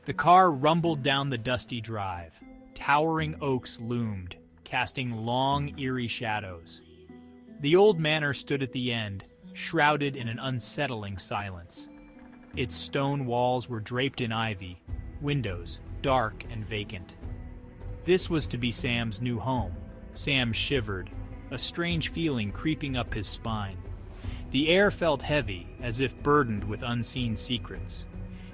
The car rumbled down the dusty drive. Towering oaks loomed, casting long, eerie shadows. The old manor stood at the end, shrouded in an unsettling silence. Its stone walls were draped in ivy, windows dark and vacant. This was to be Sam's new home. Sam shivered, a strange feeling creeping up his spine. The air felt heavy, as if burdened with unseen secrets.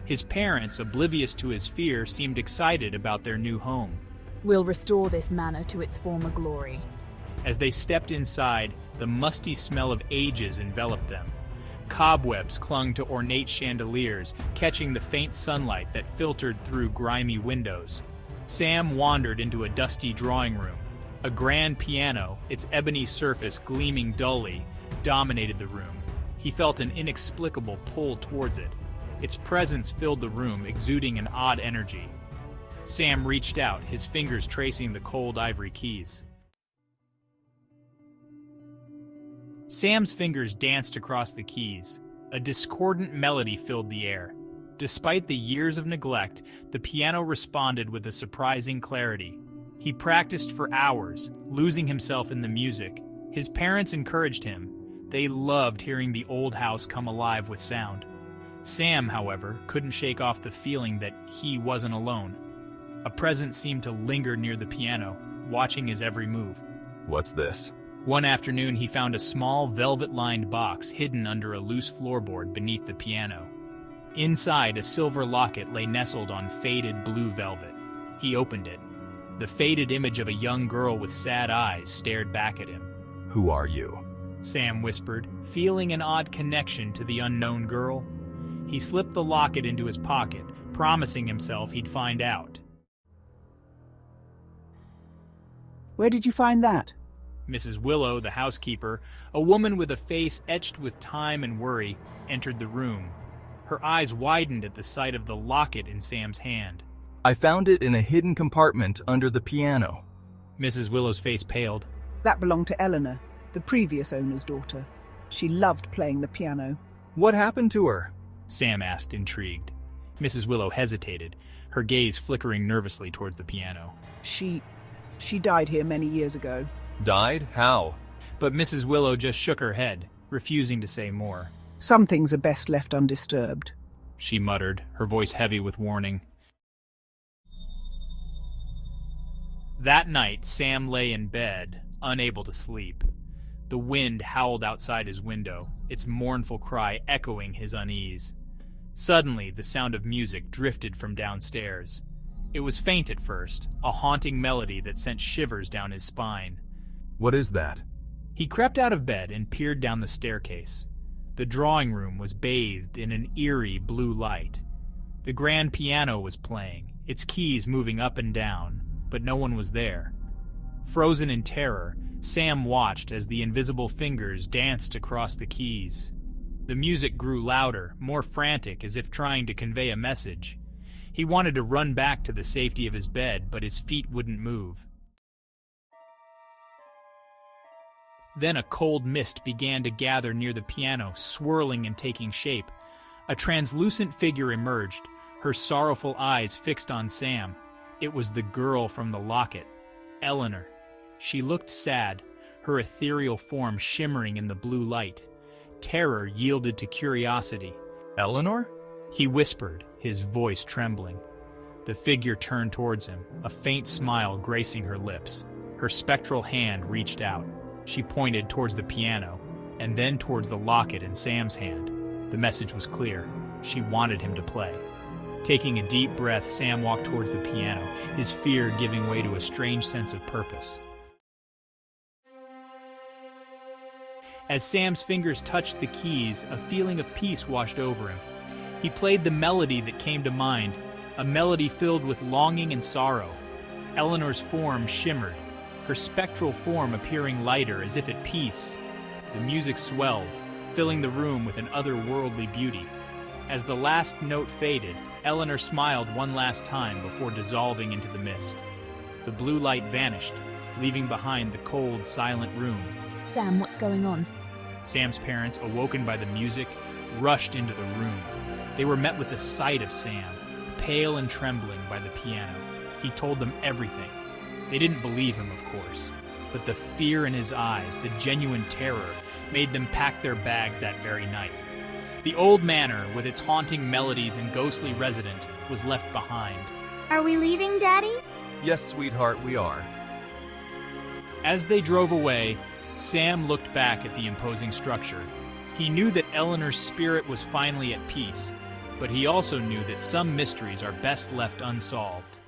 His parents, oblivious to his fear, seemed excited about their new home. We'll restore this manor to its former glory. As they stepped inside, the musty smell of ages enveloped them. Cobwebs clung to ornate chandeliers, catching the faint sunlight that filtered through grimy windows. Sam wandered into a dusty drawing room. A grand piano, its ebony surface gleaming dully, dominated the room. He felt an inexplicable pull towards it. Its presence filled the room, exuding an odd energy. Sam reached out, his fingers tracing the cold ivory keys. Sam's fingers danced across the keys. A discordant melody filled the air. Despite the years of neglect, the piano responded with a surprising clarity. He practiced for hours, losing himself in the music. His parents encouraged him. They loved hearing the old house come alive with sound. Sam, however, couldn't shake off the feeling that he wasn't alone. A presence seemed to linger near the piano, watching his every move. What's this? One afternoon, he found a small, velvet-lined box hidden under a loose floorboard beneath the piano. Inside, a silver locket lay nestled on faded blue velvet. He opened it. The faded image of a young girl with sad eyes stared back at him. Who are you? Sam whispered, feeling an odd connection to the unknown girl. He slipped the locket into his pocket, promising himself he'd find out. Where did you find that? Mrs. Willow, the housekeeper, a woman with a face etched with time and worry, entered the room. Her eyes widened at the sight of the locket in Sam's hand. I found it in a hidden compartment under the piano. Mrs. Willow's face paled. That belonged to Eleanor, the previous owner's daughter. She loved playing the piano. What happened to her? Sam asked, intrigued. Mrs. Willow hesitated, her gaze flickering nervously towards the piano. She died here many years ago. Died? How? But Mrs. Willow just shook her head, refusing to say more. Some things are best left undisturbed, she muttered, her voice heavy with warning. That night, Sam lay in bed, unable to sleep. The wind howled outside his window, its mournful cry echoing his unease. Suddenly, the sound of music drifted from downstairs. It was faint at first, a haunting melody that sent shivers down his spine. What is that? He crept out of bed and peered down the staircase. The drawing room was bathed in an eerie blue light. The grand piano was playing, its keys moving up and down, but no one was there. Frozen in terror, Sam watched as the invisible fingers danced across the keys. The music grew louder, more frantic, as if trying to convey a message. He wanted to run back to the safety of his bed, but his feet wouldn't move. Then a cold mist began to gather near the piano, swirling and taking shape. A translucent figure emerged, her sorrowful eyes fixed on Sam. It was the girl from the locket, Eleanor. She looked sad, her ethereal form shimmering in the blue light. Terror yielded to curiosity. Eleanor? He whispered, his voice trembling. The figure turned towards him, a faint smile gracing her lips. Her spectral hand reached out. She pointed towards the piano, and then towards the locket in Sam's hand. The message was clear. She wanted him to play. Taking a deep breath, Sam walked towards the piano, his fear giving way to a strange sense of purpose. As Sam's fingers touched the keys, a feeling of peace washed over him. He played the melody that came to mind, a melody filled with longing and sorrow. Eleanor's form shimmered, her spectral form appearing lighter, as if at peace. The music swelled, filling the room with an otherworldly beauty. As the last note faded, Eleanor smiled one last time before dissolving into the mist. The blue light vanished, leaving behind the cold, silent room. Sam, what's going on? Sam's parents, awoken by the music, rushed into the room. They were met with the sight of Sam, pale and trembling by the piano. He told them everything. They didn't believe him, of course, but the fear in his eyes, the genuine terror, made them pack their bags that very night. The old manor, with its haunting melodies and ghostly resident, was left behind. Are we leaving, Daddy? Yes, sweetheart, we are. As they drove away, Sam looked back at the imposing structure. He knew that Eleanor's spirit was finally at peace, but he also knew that some mysteries are best left unsolved.